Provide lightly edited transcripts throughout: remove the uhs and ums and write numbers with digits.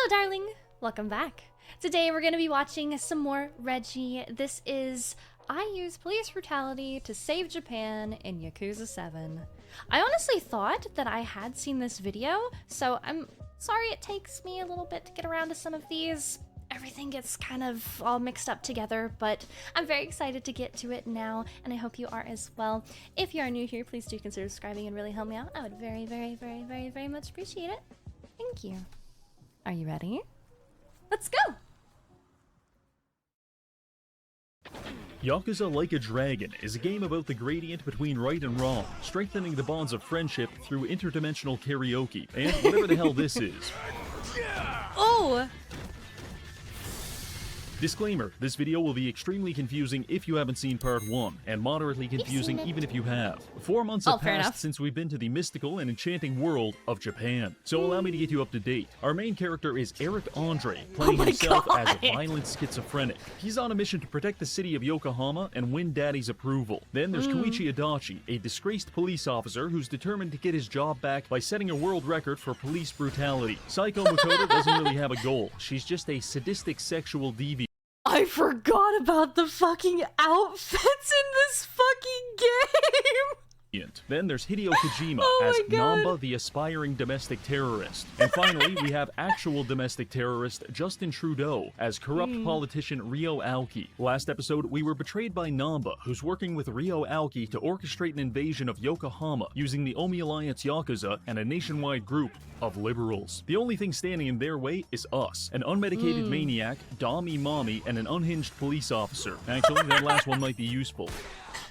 Hello, darling. Welcome back. Today we're going to be watching some more Reggie. This is I use police brutality to save Japan in Yakuza 7. I honestly thought that I had seen this video, so I'm sorry it takes me a little bit to get around to some of these. Everything gets kind of all mixed up together, but I'm very excited to get to it now, and I hope you are as well. If you are new here, please do consider subscribing and really help me out. I would very much appreciate it. Thank you. Are you ready? Let's go! Yakuza Like a Dragon is a game about the gradient between right and wrong, strengthening the bonds of friendship through interdimensional karaoke, and whatever the hell this is. Oh! Disclaimer, this video will be extremely confusing if you haven't seen part 1, and moderately confusing even if you have. 4 months have passed since we've been to the mystical and enchanting world of Japan, so allow me to get you up to date. Our main character is Eric Andre, playing himself as a violent schizophrenic. He's on a mission to protect the city of Yokohama and win Daddy's approval. Then there's Koichi Adachi, a disgraced police officer who's determined to get his job back by setting a world record for police brutality. Psycho Mutoda doesn't really have a goal, she's just a sadistic sexual deviant. I forgot about the fucking outfits in this fucking game! Then there's Hideo Kojima as God. Namba, the aspiring domestic terrorist. And finally, we have actual domestic terrorist Justin Trudeau as corrupt politician Ryo Aoki. Last episode, we were betrayed by Namba, who's working with Ryo Aoki to orchestrate an invasion of Yokohama using the Omi Alliance Yakuza and a nationwide group of liberals. The only thing standing in their way is us, an unmedicated maniac, Dom Imami, and an unhinged police officer. Actually, that last one might be useful.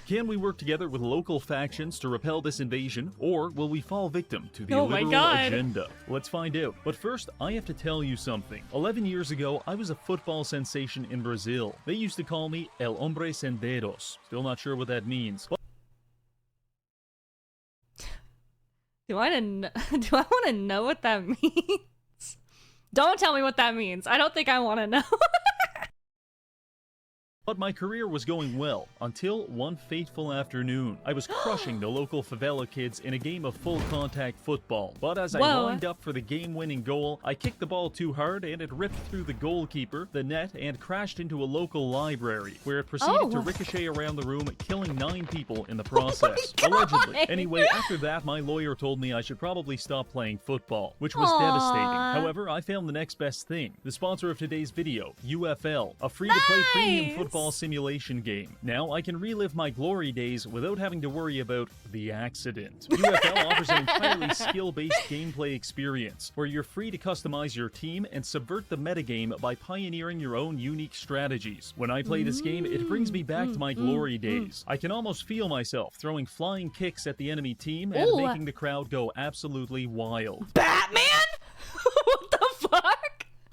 Can we work together with local factions to repel this invasion, or will we fall victim to the liberal agenda? Let's find out. But first, I have to tell you something. 11 years ago, I was a football sensation in Brazil. They used to call me El Hombre Sem Dedos. Still not sure what that means. Do I want to know what that means? Don't tell me what that means. I don't think I want to know. But my career was going well, until one fateful afternoon. I was crushing the local favela kids in a game of full-contact football. But as I lined up for the game-winning goal, I kicked the ball too hard and it ripped through the goalkeeper, the net, and crashed into a local library, where it proceeded to ricochet around the room, killing 9 people in the process. Allegedly. Anyway, after that, my lawyer told me I should probably stop playing football, which was devastating. However, I found the next best thing. The sponsor of today's video, UFL, a free-to-play premium football simulation game. Now I can relive my glory days without having to worry about the accident. UFL offers an entirely skill-based gameplay experience, where you're free to customize your team and subvert the metagame by pioneering your own unique strategies. When I play this game, it brings me back to my glory days. I can almost feel myself throwing flying kicks at the enemy team and making the crowd go absolutely wild. Batman? What the fuck?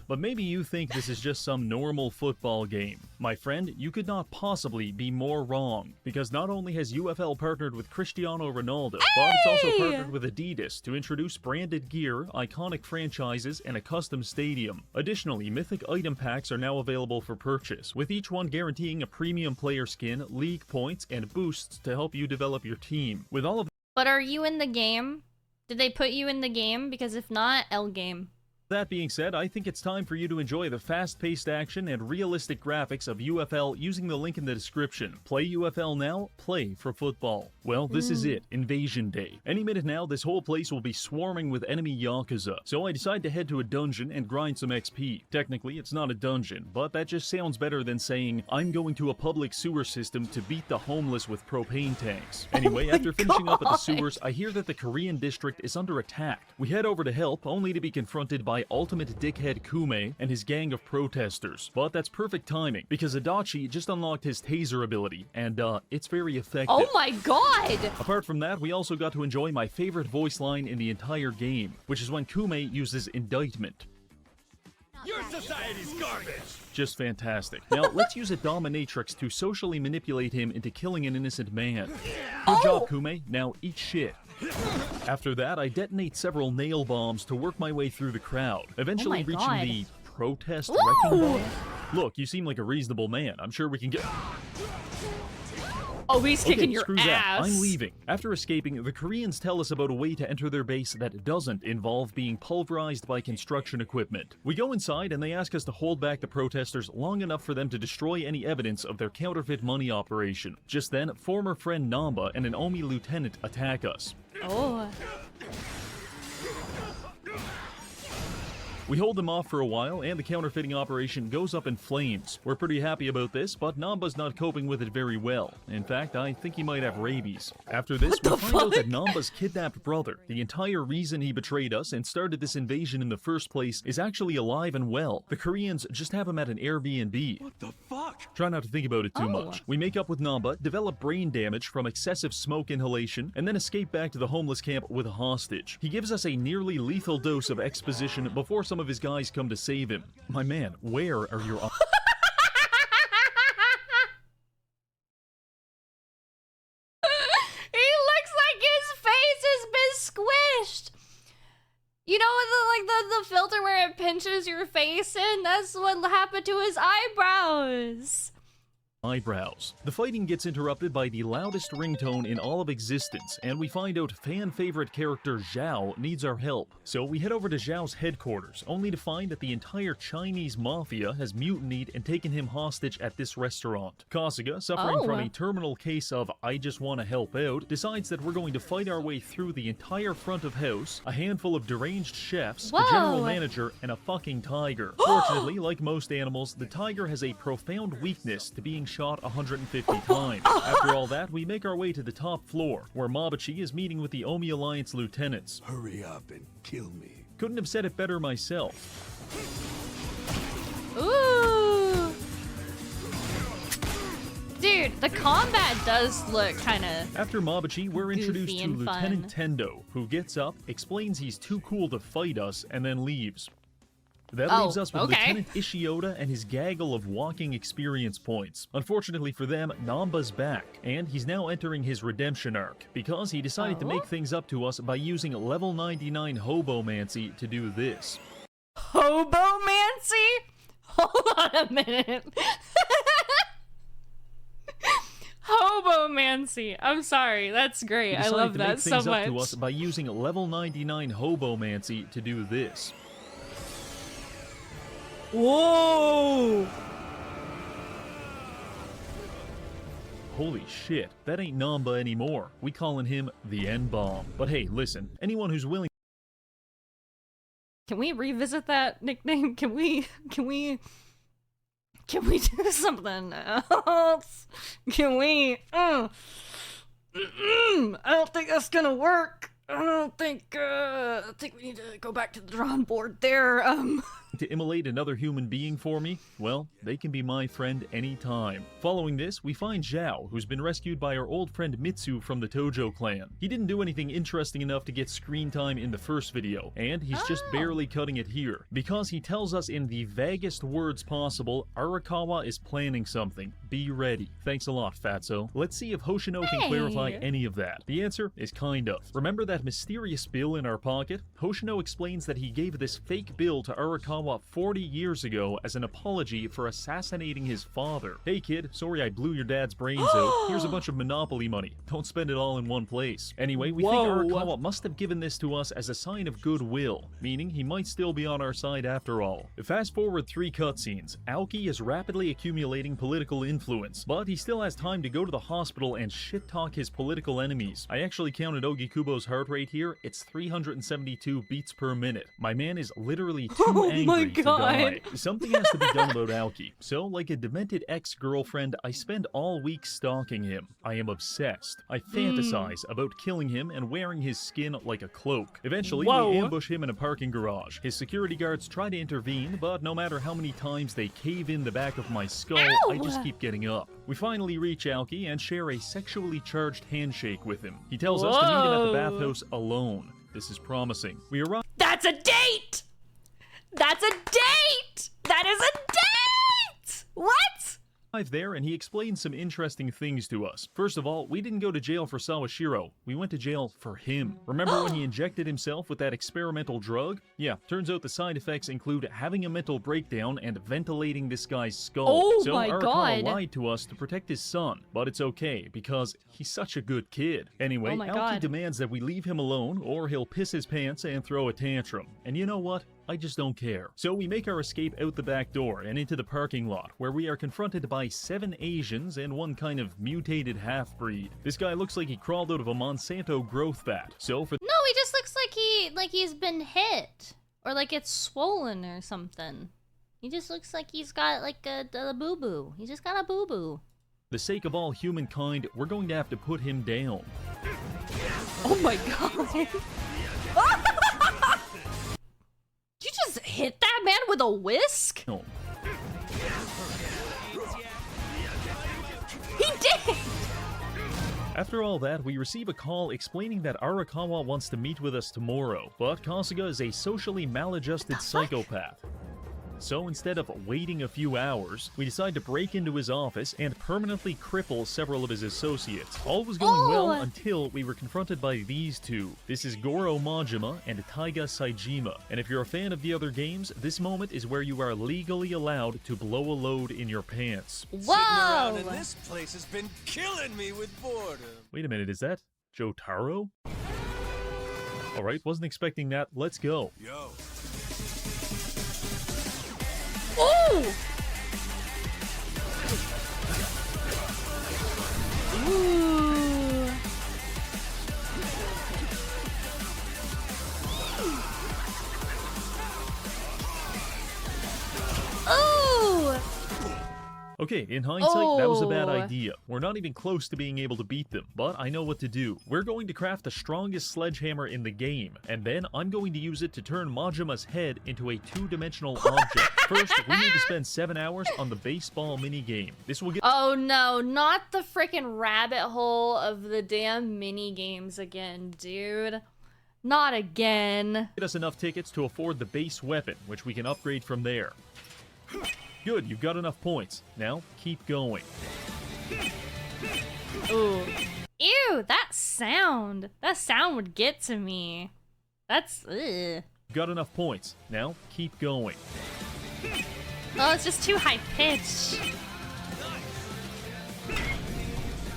But maybe you think this is just some normal football game. My friend, you could not possibly be more wrong. Because not only has UFL partnered with Cristiano Ronaldo, but it's also partnered with Adidas to introduce branded gear, iconic franchises, and a custom stadium. Additionally, mythic item packs are now available for purchase, with each one guaranteeing a premium player skin, league points, and boosts to help you develop your team. With all of But are you in the game? Did they put you in the game? Because if not, L game. That being said, I think it's time for you to enjoy the fast-paced action and realistic graphics of UFL using the link in the description. Play UFL now, play for football. Well, this is it, Invasion Day. Any minute now, this whole place will be swarming with enemy Yakuza, so I decide to head to a dungeon and grind some XP. Technically, it's not a dungeon, but that just sounds better than saying, I'm going to a public sewer system to beat the homeless with propane tanks. Anyway, after finishing up at the sewers, I hear that the Korean district is under attack. We head over to help, only to be confronted by ultimate dickhead Kume and his gang of protesters. But that's perfect timing, because Adachi just unlocked his taser ability, and it's very effective. Oh my god! Apart from that, we also got to enjoy my favorite voice line in the entire game, which is when Kume uses indictment. Your society's garbage! Just fantastic. Now, let's use a dominatrix to socially manipulate him into killing an innocent man. Good job, Kume. Now eat shit. After that, I detonate several nail bombs to work my way through the crowd, eventually reaching the protest wrecking ball. Look, you seem like a reasonable man. I'm sure we can get... Oh, he's kicking your screw ass. That. I'm leaving. After escaping, the Koreans tell us about a way to enter their base that doesn't involve being pulverized by construction equipment. We go inside and they ask us to hold back the protesters long enough for them to destroy any evidence of their counterfeit money operation. Just then, former friend Namba and an Omi lieutenant attack us. Oh. We hold them off for a while, and the counterfeiting operation goes up in flames. We're pretty happy about this, but Namba's not coping with it very well. In fact, I think he might have rabies. After this, we find out that Namba's kidnapped brother, the entire reason he betrayed us and started this invasion in the first place, is actually alive and well. The Koreans just have him at an Airbnb. What the fuck? Try not to think about it too much. We make up with Namba, develop brain damage from excessive smoke inhalation, and then escape back to the homeless camp with a hostage. He gives us a nearly lethal dose of exposition before some of his guys come to save him. My man, where are your... He looks like his face has been squished. You know the filter where it pinches your face in? That's what happened to his eyebrows. eyebrows. The fighting gets interrupted by the loudest ringtone in all of existence, and we find out fan-favorite character Xiao needs our help. So we head over to Xiao's headquarters, only to find that the entire Chinese mafia has mutinied and taken him hostage at this restaurant. Kasuga, suffering from a terminal case of I just want to help out, decides that we're going to fight our way through the entire front of house, a handful of deranged chefs, the general manager, and a fucking tiger. Fortunately, like most animals, the tiger has a profound weakness to being shot 150 times. After all that, we make our way to the top floor, where Mabuchi is meeting with the Omi Alliance lieutenants. Hurry up and kill me. Couldn't have said it better myself. Ooh. Dude, the combat does look kind of After Mabuchi, we're introduced to and Lieutenant Tendo, who gets up, explains he's too cool to fight us, and then leaves. That leaves us with Lieutenant Ishioda and his gaggle of walking experience points. Unfortunately for them, Namba's back, and he's now entering his redemption arc, because he decided to make things up to us by using level 99 Hobomancy to do this. Hobomancy? Hold on a minute. Hobomancy. I'm sorry, that's great. I love that so much. He decided to make things up to us by using level 99 Hobomancy to do this. Whoa! Holy shit, that ain't Namba anymore. We callin' him the N-Bomb. But hey, listen, anyone who's willing... Can we revisit that nickname? Can we do something else? Can we? I don't think that's gonna work. I think we need to go back to the drawing board there. To immolate another human being for me? Well, they can be my friend anytime. Following this, we find Xiao, who's been rescued by our old friend Mitsu from the Tojo clan. He didn't do anything interesting enough to get screen time in the first video, and he's just barely cutting it here, because he tells us in the vaguest words possible, Arakawa is planning something. Be ready. Thanks a lot, Fatso. Let's see if Hoshino can clarify any of that. The answer is kind of. Remember that mysterious bill in our pocket? Hoshino explains that he gave this fake bill to Arakawa 40 years ago as an apology for assassinating his father. Hey kid, sorry I blew your dad's brains out. Here's a bunch of Monopoly money. Don't spend it all in one place. Anyway, we think Arakawa must have given this to us as a sign of goodwill, meaning he might still be on our side after all. Fast forward 3 cutscenes. Aoki is rapidly accumulating political influence, but he still has time to go to the hospital and shit-talk his political enemies. I actually counted Ogikubo's heart rate here. It's 372 beats per minute. My man is literally too angry to die. Something has to be done about Aoki. So, like a demented ex-girlfriend, I spend all week stalking him. I am obsessed. I fantasize about killing him and wearing his skin like a cloak. Eventually, we ambush him in a parking garage. His security guards try to intervene, but no matter how many times they cave in the back of my skull, I just keep getting up. We finally reach Aoki and share a sexually charged handshake with him. He tells us to meet him at the bathhouse alone. This is promising. We arrive. That's a date! That's a date! That is a date! What? there and he explained some interesting things to us. First of all, we didn't go to jail for Sawashiro. We went to jail for him. Remember when he injected himself with that experimental drug? Yeah, turns out the side effects include having a mental breakdown and ventilating this guy's skull. Oh so my Arakawa God. lied to us to protect his son, but it's okay because he's such a good kid. Anyway, Oh my Aoki God. demands that we leave him alone or he'll piss his pants and throw a tantrum. And you know what? I just don't care. So we make our escape out the back door and into the parking lot, where we are confronted by 7 Asians and one kind of mutated half-breed. This guy looks like he crawled out of a Monsanto growth vat. So for No, he just looks like he's been hit. Or like it's swollen or something. He just looks like he's got like a boo-boo. He just got a boo-boo. the sake of all humankind, we're going to have to put him down. Oh my god. You just hit that man with a whisk? No. He did! After all that, we receive a call explaining that Arakawa wants to meet with us tomorrow, but Kasuga is a socially maladjusted psychopath. So instead of waiting a few hours, we decide to break into his office and permanently cripple several of his associates. All was going well until we were confronted by these two. This is Goro Majima and Taiga Saijima. And if you're a fan of the other games, this moment is where you are legally allowed to blow a load in your pants. Sitting around in this place has been killing me with boredom. Wait a minute, is that Jotaro? Alright, wasn't expecting that. Let's go. Yo. Ooh! Ooh. Ooh! Okay, in hindsight, that was a bad idea. We're not even close to being able to beat them, but I know what to do. We're going to craft the strongest sledgehammer in the game, and then I'm going to use it to turn Majima's head into a two-dimensional object. First, we need to spend 7 hours on the baseball minigame. This will get Oh no, not the freaking rabbit hole of the damn mini games again, dude. Not again. us enough tickets to afford the base weapon, which we can upgrade from there. Good, you've got enough points. Now, keep going. Ooh. Ew, that sound. That sound would get to me. That's, ugh. You've got enough points. Now, keep going. Oh, it's just too high pitched.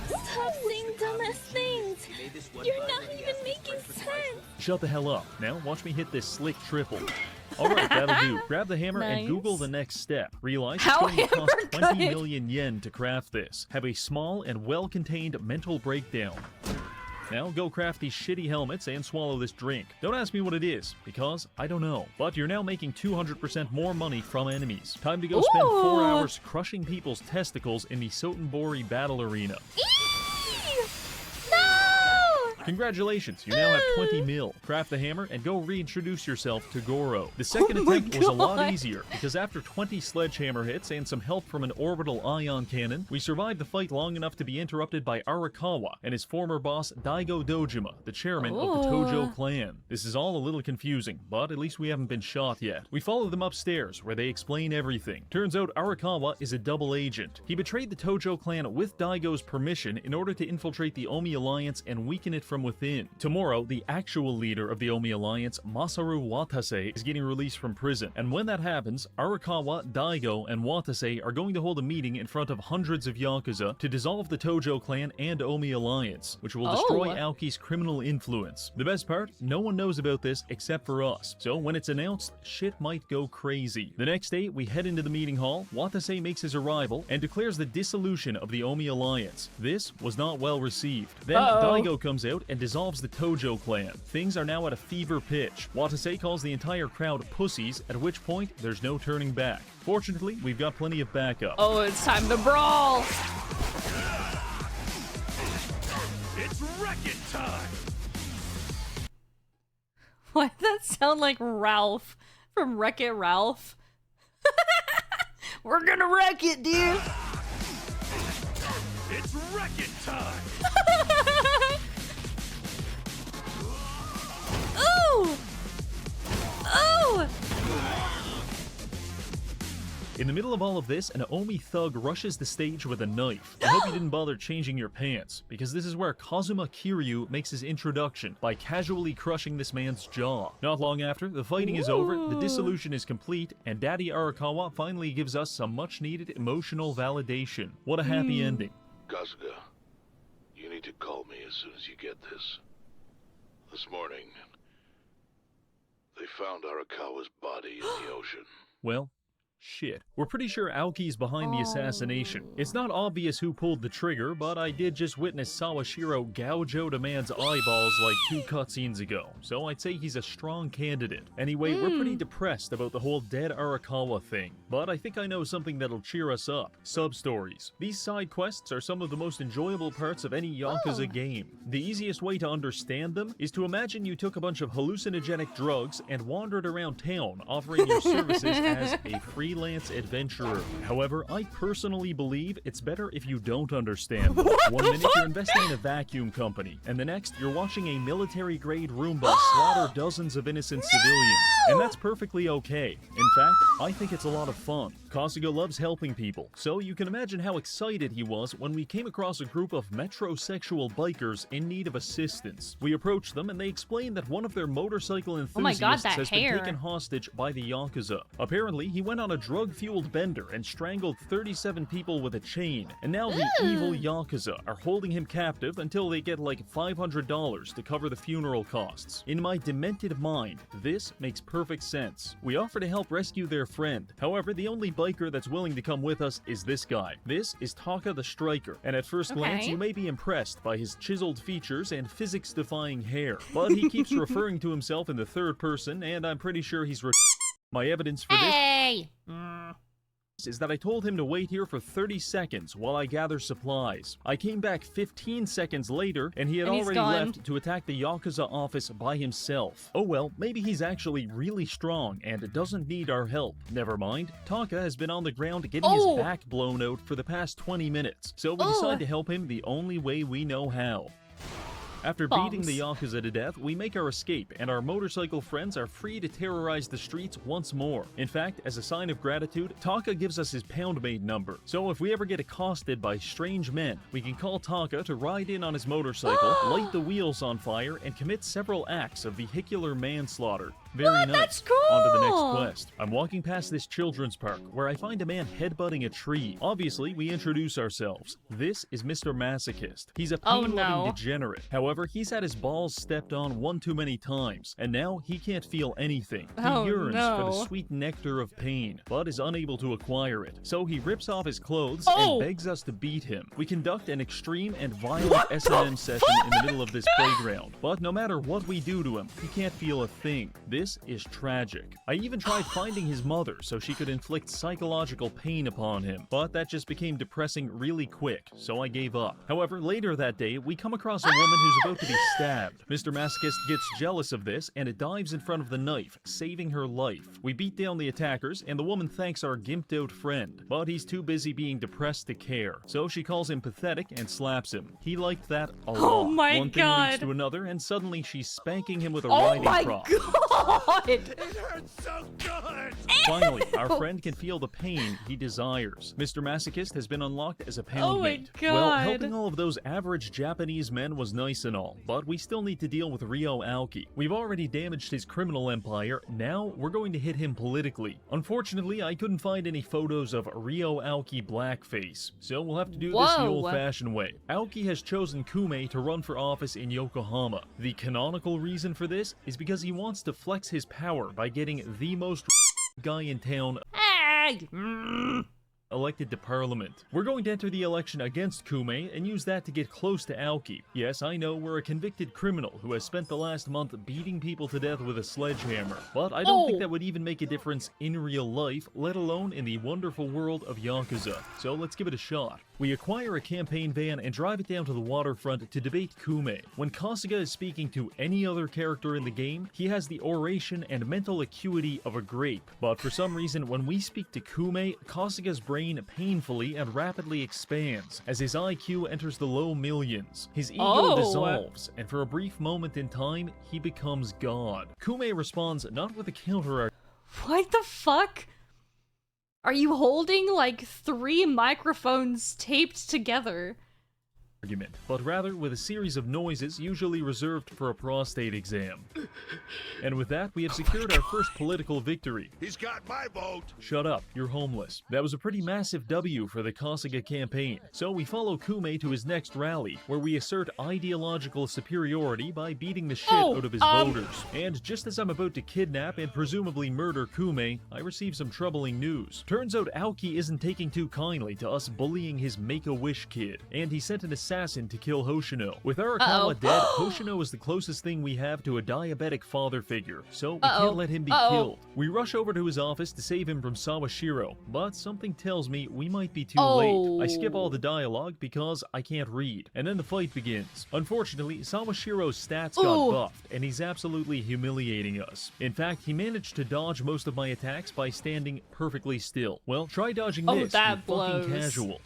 Stop saying dumbass things. You're not even making sense. Shut the hell up. Now, watch me hit this slick triple. Alright, that'll do. Grab the hammer and Nice. Google the next step. Realize How it's going to cost hammer 20 good? million yen to craft this. Have a small and well-contained mental breakdown. Now go craft these shitty helmets and swallow this drink. Don't ask me what it is, because I don't know. But you're now making 200% more money from enemies. Time to go spend 4 Ooh. hours crushing people's testicles in the Sotenbori battle arena. Eee! No! Congratulations, you now have 20 mil. Craft the hammer and go reintroduce yourself to Goro. The second Oh my attempt was a lot God. easier, because after 20 sledgehammer hits and some help from an orbital ion cannon, we survived the fight long enough to be interrupted by Arakawa and his former boss Daigo Dojima, the chairman of the Tojo clan. This is all a little confusing, but at least we haven't been shot yet. We follow them upstairs, where they explain everything. Turns out Arakawa is a double agent. He betrayed the Tojo clan with Daigo's permission in order to infiltrate the Omi Alliance and weaken it from within. Tomorrow, the actual leader of the Omi Alliance, Masaru Watase, is getting released from prison, and when that happens, Arakawa, Daigo, and Watase are going to hold a meeting in front of hundreds of Yakuza to dissolve the Tojo clan and Omi Alliance, which will destroy Aoki's criminal influence. The best part? No one knows about this except for us, so when it's announced, shit might go crazy. The next day, we head into the meeting hall, Watase makes his arrival, and declares the dissolution of the Omi Alliance. This was not well received. Then Daigo comes out and dissolves the Tojo clan. Things are now at a fever pitch. Watase calls the entire crowd pussies, at which point there's no turning back. Fortunately, we've got plenty of backup. Oh, it's time to brawl! It's wrecking time! Why does that sound like Ralph from Wreck-It Ralph? We're gonna wreck it, dude! It's wrecking time! Ooh! Ooh! In the middle of all of this, an Omi thug rushes the stage with a knife. I hope you didn't bother changing your pants, because this is where Kazuma Kiryu makes his introduction by casually crushing this man's jaw. Not long after, the fighting is over, the dissolution is complete, and Daddy Arakawa finally gives us some much-needed emotional validation. What a happy ending. Kasuga, you need to call me as soon as you get this. This morning, they found Arakawa's body in the ocean. Well, shit. We're pretty sure Aoki's behind the assassination. It's not obvious who pulled the trigger, but I did just witness Sawashiro gouge out a man's eyeballs like 2 cutscenes ago, so I'd say he's a strong candidate. Anyway, we're pretty depressed about the whole dead Arakawa thing, but I think I know something that'll cheer us up. Sub-stories. These side quests are some of the most enjoyable parts of any Yakuza game. The easiest way to understand them is to imagine you took a bunch of hallucinogenic drugs and wandered around town offering your services as a freelance adventurer. However, I personally believe it's better if you don't understand them. One minute you're investing in a vacuum company, and the next you're watching a military-grade Roomba slaughter dozens of innocent civilians. And that's perfectly okay. In fact, I think it's a lot of fun. Kasuga loves helping people, so you can imagine how excited he was when we came across a group of metrosexual bikers in need of assistance. We approached them and they explained that one of their motorcycle enthusiasts has been taken hostage by the Yakuza. Apparently, he went on a drug-fueled bender and strangled 37 people with a chain, and now the evil Yakuza are holding him captive until they get like $500 to cover the funeral costs. In my demented mind, this makes perfect sense. We offer to help rescue their friend. However, the only biker that's willing to come with us is this guy. This is Taka the Striker, and at first glance you may be impressed by his chiseled features and physics-defying hair, but he keeps referring to himself in the third person, and I'm pretty sure he's my evidence for this is that I told him to wait here for 30 seconds while I gather supplies. I came back 15 seconds later, and he had already left to attack the Yakuza office by himself. Oh well, maybe he's actually really strong and doesn't need our help. Never mind. Taka has been on the ground getting his back blown out for the past 20 minutes, so we decide to help him the only way we know how. After beating the Yakuza to death, we make our escape, and our motorcycle friends are free to terrorize the streets once more. In fact, as a sign of gratitude, Taka gives us his pound-made number. So if we ever get accosted by strange men, we can call Taka to ride in on his motorcycle, light the wheels on fire, and commit several acts of vehicular manslaughter. Very nice. That's cool! On to the next quest. I'm walking past this children's park, where I find a man headbutting a tree. Obviously, we introduce ourselves. This is Mr. Masochist. He's a pain-loving degenerate. However, he's had his balls stepped on one too many times, and now he can't feel anything. He yearns for the sweet nectar of pain, but is unable to acquire it. So he rips off his clothes and begs us to beat him. We conduct an extreme and violent S&M session in the middle of this playground, but no matter what we do to him, he can't feel a thing. This is tragic. I even tried finding his mother so she could inflict psychological pain upon him, but that just became depressing really quick, so I gave up. However, later that day, we come across a woman who's about to be stabbed. Mr. Masochist gets jealous of this, and it dives in front of the knife, saving her life. We beat down the attackers, and the woman thanks our gimped-out friend, but he's too busy being depressed to care, so she calls him pathetic and slaps him. He liked that a lot. Oh my One thing leads to another, and suddenly she's spanking him with a riding crop. It hurts so good! Finally, our friend can feel the pain he desires. Mr. Masochist has been unlocked as a poundmate. Well, helping all of those average Japanese men was nice and all, but we still need to deal with Ryo Aoki. We've already damaged his criminal empire, now we're going to hit him politically. Unfortunately, I couldn't find any photos of Ryo Aoki blackface, so we'll have to do this the old-fashioned way. Aoki has chosen Kume to run for office in Yokohama. The canonical reason for this is because he wants to flex his power by getting the most guy in town elected to parliament. We're going to enter the election against Kume and use that to get close to Aoki. Yes, I know we're a convicted criminal who has spent the last month beating people to death with a sledgehammer, but I don't think that would even make a difference in real life, let alone in the wonderful world of Yakuza. So let's give it a shot. We acquire a campaign van and drive it down to the waterfront to debate Kume. When Kasuga is speaking to any other character in the game, he has the oration and mental acuity of a grape. But for some reason, when we speak to Kume, Kasuga's brain painfully and rapidly expands as his IQ enters the low millions. His ego dissolves, and for a brief moment in time, he becomes God. Kume responds not with a counter. What the fuck? Are you holding like 3 microphones taped together? Argument, but rather with a series of noises usually reserved for a prostate exam. And with that, we have secured our first political victory. He's got my vote! Shut up, you're homeless. That was a pretty massive W for the Kasuga campaign. So we follow Kume to his next rally, where we assert ideological superiority by beating the shit out of his voters. And just as I'm about to kidnap and presumably murder Kume, I receive some troubling news. Turns out Aoki isn't taking too kindly to us bullying his Make-A-Wish kid, and he sent an assassin to kill Hoshino. With Arakawa dead, Hoshino is the closest thing we have to a diabetic father figure, so we can't let him be killed. We rush over to his office to save him from Sawashiro, but something tells me we might be too late. I skip all the dialogue because I can't read, and then the fight begins. Unfortunately, Sawashiro's stats got buffed, and he's absolutely humiliating us. In fact, he managed to dodge most of my attacks by standing perfectly still. Well, try dodging this, you fucking casual.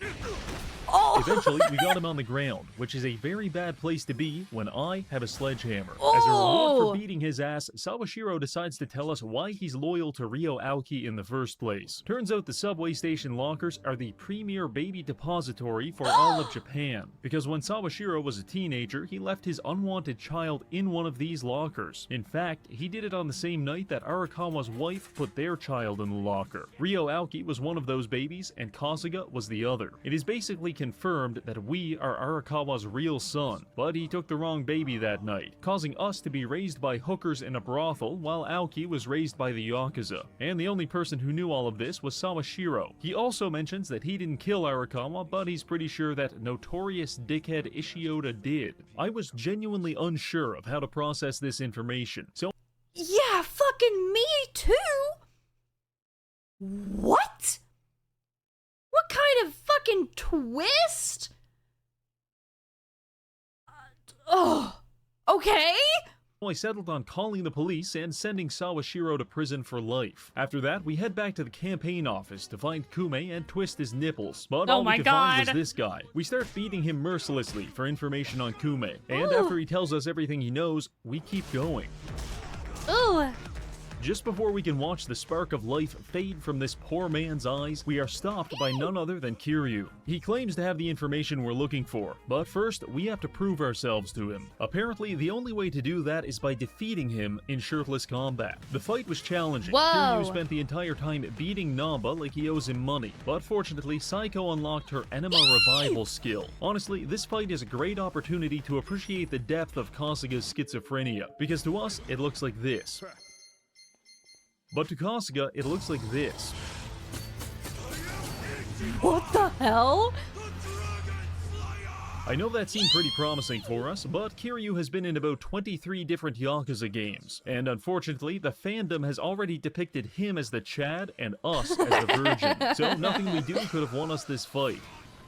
Eventually, we got him on the ground, which is a very bad place to be when I have a sledgehammer. As a reward for beating his ass, Sawashiro decides to tell us why he's loyal to Ryo Aoki in the first place. Turns out the subway station lockers are the premier baby depository for all of Japan, because when Sawashiro was a teenager, he left his unwanted child in one of these lockers. In fact, he did it on the same night that Arakawa's wife put their child in the locker. Ryo Aoki was one of those babies, and Kasuga was the other. It is basically confirmed that we are Arakawa's real son, but he took the wrong baby that night, causing us to be raised by hookers in a brothel while Aoki was raised by the Yakuza. And the only person who knew all of this was Sawashiro. He also mentions that he didn't kill Arakawa, but he's pretty sure that notorious dickhead Ishioda did. I was genuinely unsure of how to process this information, so yeah, fucking me too! What? What kind of fucking twist? Okay? I settled on calling the police and sending Sawashiro to prison for life. After that, we head back to the campaign office to find Kume and twist his nipples, but all we could find was this guy. We start beating him mercilessly for information on Kume, and after he tells us everything he knows, we keep going. Ooh. Just before we can watch the spark of life fade from this poor man's eyes, we are stopped by none other than Kiryu. He claims to have the information we're looking for, but first, we have to prove ourselves to him. Apparently, the only way to do that is by defeating him in shirtless combat. The fight was challenging. Kiryu spent the entire time beating Namba like he owes him money, but fortunately, Saiko unlocked her Enema Revival skill. Honestly, this fight is a great opportunity to appreciate the depth of Kasuga's schizophrenia, because to us, it looks like this. But to Kasuga, it looks like this. What the hell? I know that seemed pretty promising for us, but Kiryu has been in about 23 different Yakuza games, and unfortunately, the fandom has already depicted him as the Chad and us as the Virgin, so nothing we do could have won us this fight.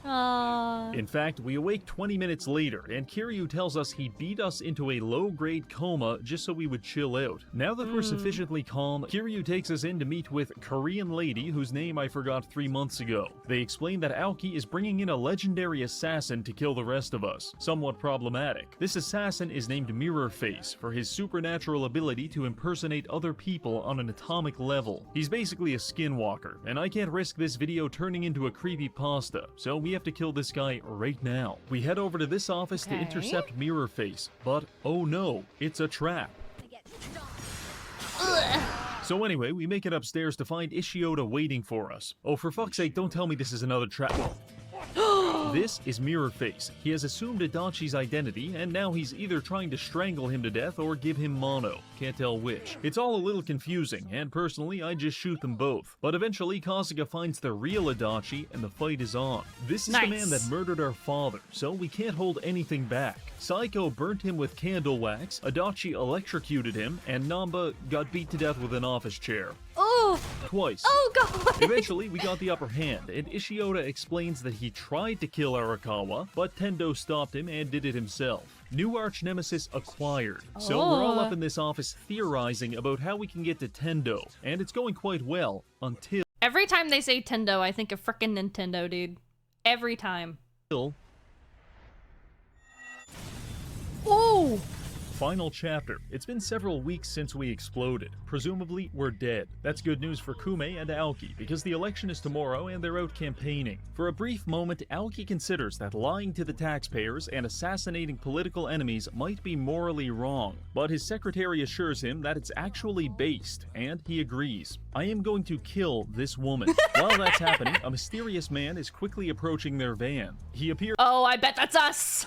In fact, we awake 20 minutes later, and Kiryu tells us he beat us into a low-grade coma just so we would chill out. Now that we're sufficiently calm, Kiryu takes us in to meet with Korean lady whose name I forgot 3 months ago. They explain that Aoki is bringing in a legendary assassin to kill the rest of us. Somewhat problematic. This assassin is named Mirrorface for his supernatural ability to impersonate other people on an atomic level. He's basically a skinwalker, and I can't risk this video turning into a creepypasta, so we have to kill this guy right now. We head over to this office to intercept Mirrorface, but oh no, it's a trap. So anyway, we make it upstairs to find Ishioda waiting for us. Oh, for fuck's sake, don't tell me this is another trap. This is Mirrorface. He has assumed Adachi's identity, and now he's either trying to strangle him to death or give him mono. Can't tell which. It's all a little confusing, and personally, I just shoot them both. But eventually, Kasuga finds the real Adachi, and the fight is on. This is the man that murdered our father, so we can't hold anything back. Saiko burnt him with candle wax, Adachi electrocuted him, and Namba got beat to death with an office chair. Oh! Twice. Oh god! Eventually, we got the upper hand, and Ishioda explains that he tried to kill Arakawa, but Tendo stopped him and did it himself. New arch-nemesis acquired. So we're all up in this office theorizing about how we can get to Tendo, and it's going quite well, until... Every time they say Tendo, I think of frickin' Nintendo, dude. Every time. Oh! final chapter. It's been several weeks since we exploded. Presumably, we're dead. That's good news for Kume and Aoki, because the election is tomorrow and they're out campaigning. For a brief moment, Aoki considers that lying to the taxpayers and assassinating political enemies might be morally wrong, but his secretary assures him that it's actually based, and he agrees. I am going to kill this woman. While that's happening, a mysterious man is quickly approaching their van. He appears Oh, I bet that's us.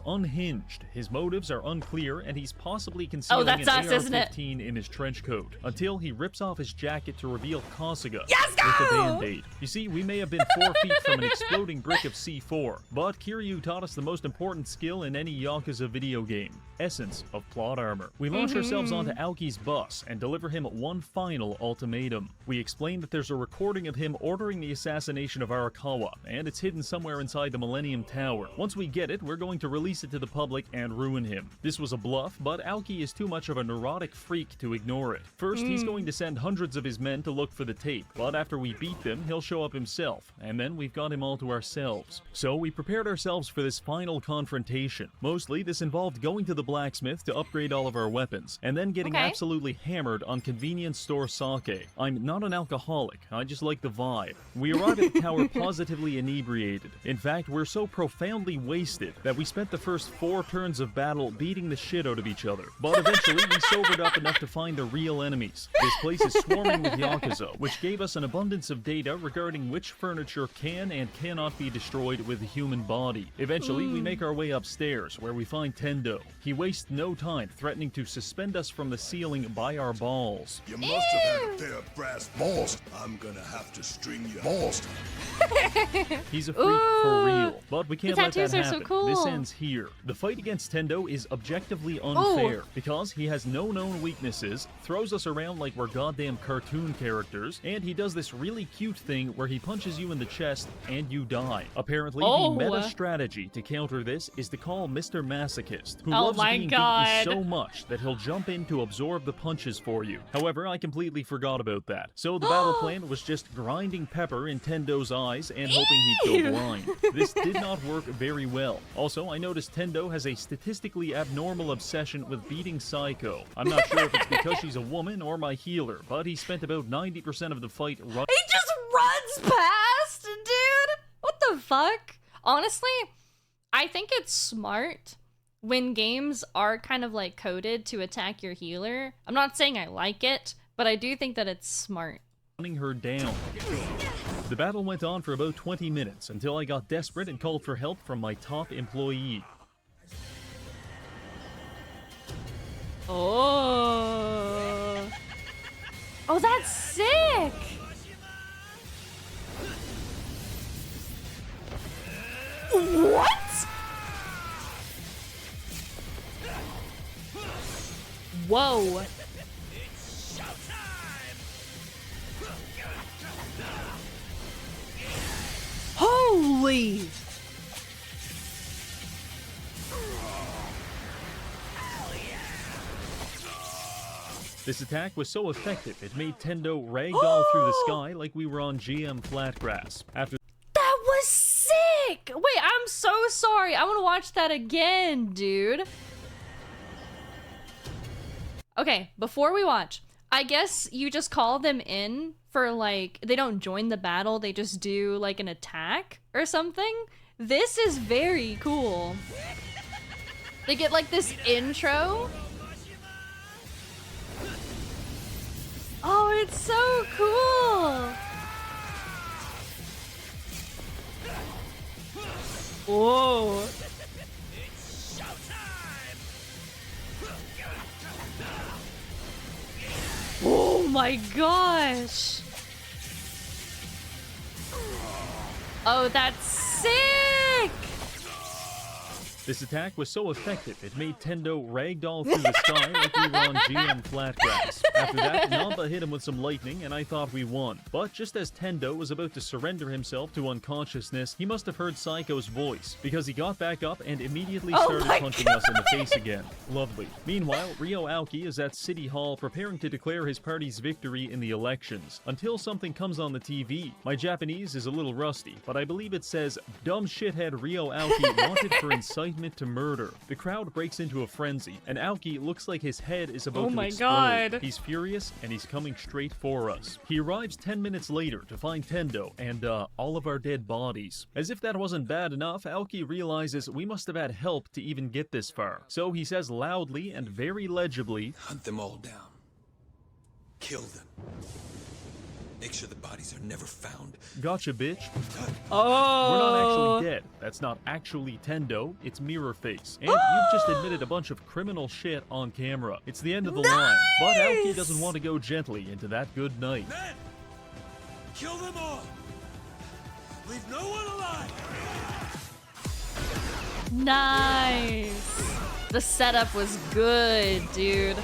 unhinged. His motives are unclear, and he's possibly concealing that's an us, isn't it? AR-15 in his trench coat, until he rips off his jacket to reveal Kasuga Yes, with the go! band-aid. You see, we may have been 4 feet from an exploding brick of C4, but Kiryu taught us the most important skill in any Yakuza video game: essence of plot armor. We launch ourselves onto Aoki's bus and deliver him one final ultimatum. We explain that there's a recording of him ordering the assassination of Arakawa, and it's hidden somewhere inside the Millennium Tower. Once we get it, we're going to release it to the public and ruin him. This was a bluff, but Aoki is too much of a neurotic freak to ignore it. First, he's going to send hundreds of his men to look for the tape, but after we beat them, he'll show up himself, and then we've got him all to ourselves. So we prepared ourselves for this final confrontation. Mostly, this involved going to the blacksmith to upgrade all of our weapons, and then getting absolutely hammered on convenience store sake. I'm not an alcoholic, I just like the vibe. We arrive at the tower positively inebriated. In fact, we're so profoundly wasted that we spent the first 4 turns of battle beating the shit out of each other. But eventually, we sobered up enough to find the real enemies. This place is swarming with Yakuza, which gave us an abundance of data regarding which furniture can and cannot be destroyed with the human body. Eventually, we make our way upstairs, where we find Tendo. He wastes no time threatening to suspend us from the ceiling by our balls. You must have had a pair of brass balls. I'm gonna have to string your balls. He's a freak for real, but we can't let that tattoos are happen. so cool. This ends here. The fight against Tendo is objectively unfair because he has no known weaknesses, throws us around like we're goddamn cartoon characters, and he does this really cute thing where he punches you in the chest and you die. Apparently, the meta strategy to counter this is to call Mr. Masochist, who loves being beaten so much that he'll jump in to absorb the punches for you. However, I completely forgot about that. So the battle plan was just grinding pepper in Tendo's eyes and hoping he'd go blind. This did not work very well. Also, I noticed Tendo has a statistically abnormal obsession with beating Psycho. I'm not sure if it's because she's a woman or my healer, but he spent about 90% of the fight running. He just runs past, dude. What the fuck? Honestly, I think it's smart when games are kind of like coded to attack your healer. I'm not saying I like it, but I do think that it's smart. Running her down. The battle went on for about 20 minutes until I got desperate and called for help from my top employee. Oh, that's sick. What? Whoa. It's showtime! Holy. This attack was so effective, it made Tendo ragdoll through the sky like we were on GM Flatgrass. After That was sick! Wait, I'm so sorry. I want to watch that again, dude. Okay, before we watch, I guess you just call them in for like, they don't join the battle, they just do like an attack or something. This is very cool. They get like this intro. Oh, it's so cool. Whoa. It's showtime! Oh my gosh. Oh, that's sick. This attack was so effective, it made Tendo ragdoll through the sky like we were on GM Flatgrass. After that, Namba hit him with some lightning, and I thought we won. But just as Tendo was about to surrender himself to unconsciousness, he must have heard Psycho's voice, because he got back up and immediately started punching us in the face again. Lovely. Meanwhile, Ryo Aoki is at City Hall preparing to declare his party's victory in the elections, until something comes on the TV. My Japanese is a little rusty, but I believe it says, "Dumb shithead Ryo Aoki wanted for inciting incitement to murder. The crowd breaks into a frenzy, and Aoki looks like his head is about Oh to my explode. God. He's furious, and he's coming straight for us. He arrives 10 minutes later to find Tendo and, all of our dead bodies. As if that wasn't bad enough, Aoki realizes we must have had help to even get this far. So he says loudly and very legibly, Hunt them all down. Kill them. Make sure the bodies are never found. "Gotcha, bitch." Oh. We're not actually dead. That's not actually Tendo, it's Mirrorface. And you've just admitted a bunch of criminal shit on camera. It's the end of the line. But Aoki doesn't want to go gently into that good night. Men! Kill them all! Leave no one alive! Nice. The setup was good, dude.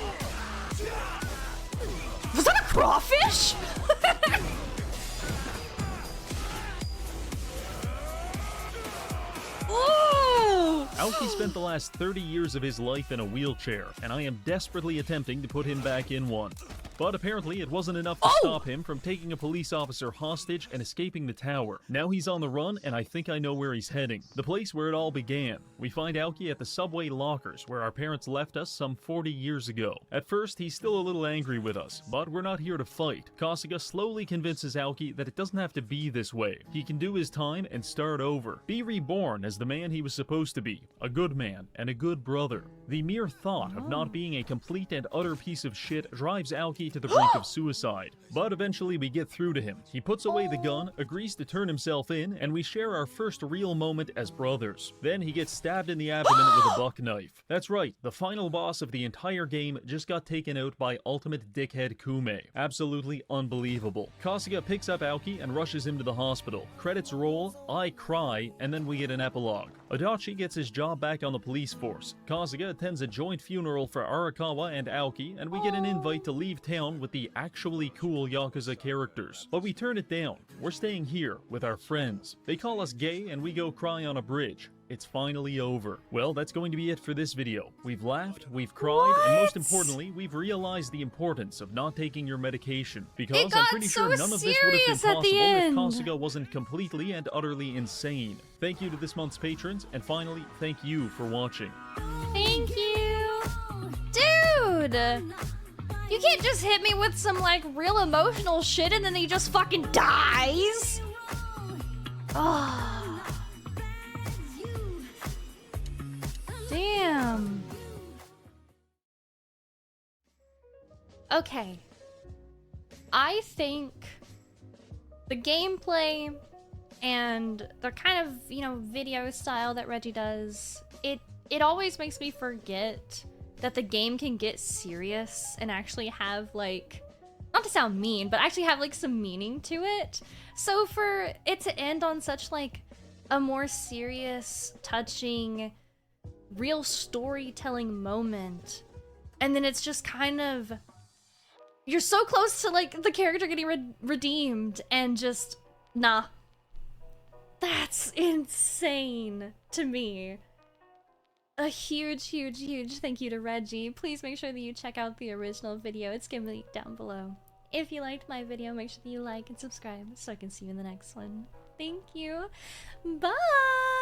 Was that a crawfish? Ooh. Aoki spent the last 30 years of his life in a wheelchair, and I am desperately attempting to put him back in one. But apparently it wasn't enough to stop him from taking a police officer hostage and escaping the tower. Now he's on the run, and I think I know where he's heading. The place where it all began. We find Aoki at the subway lockers, where our parents left us some 40 years ago. At first, he's still a little angry with us, but we're not here to fight. Kasuga slowly convinces Aoki that it doesn't have to be this way. He can do his time and start over. Be reborn as the man he was supposed to be. A good man and a good brother. The mere thought of not being a complete and utter piece of shit drives Aoki to the brink of suicide. But eventually we get through to him. He puts away the gun, agrees to turn himself in, and we share our first real moment as brothers. Then he gets stabbed in the abdomen with a buck knife. That's right, the final boss of the entire game just got taken out by ultimate dickhead Kume. Absolutely unbelievable. Kasuga picks up Aoki and rushes him to the hospital. Credits roll, I cry, and then we get an epilogue. Adachi gets his job back on the police force. Kasuga attends a joint funeral for Arakawa and Aoki, and we get an invite to leave town with the actually cool Yakuza characters. But we turn it down. We're staying here with our friends. They call us gay, and we go cry on a bridge. It's finally over. Well, that's going to be it for this video. We've laughed, we've cried, and most importantly, we've realized the importance of not taking your medication. Because I'm pretty sure none of this would have been possible if Kasuga wasn't completely and utterly insane. Thank you to this month's patrons, and finally, thank you for watching. Thank you. Dude! You can't just hit me with some, like, real emotional shit and then he just fucking dies! Oh. Damn. Okay. I think the gameplay and the kind of, you know, video style that Reggie does, it always makes me forget that the game can get serious and actually have, like, not to sound mean, but actually have, like, some meaning to it. So for it to end on such, like, a more serious, touching, real storytelling moment, and then it's just kind of, you're so close to, like, the character getting redeemed, and just, nah. That's insane to me. A huge, huge, huge thank you to Reggie. Please make sure that you check out the original video. It's gonna be linked down below. If you liked my video, make sure that you like and subscribe so I can see you in the next one. Thank you. Bye!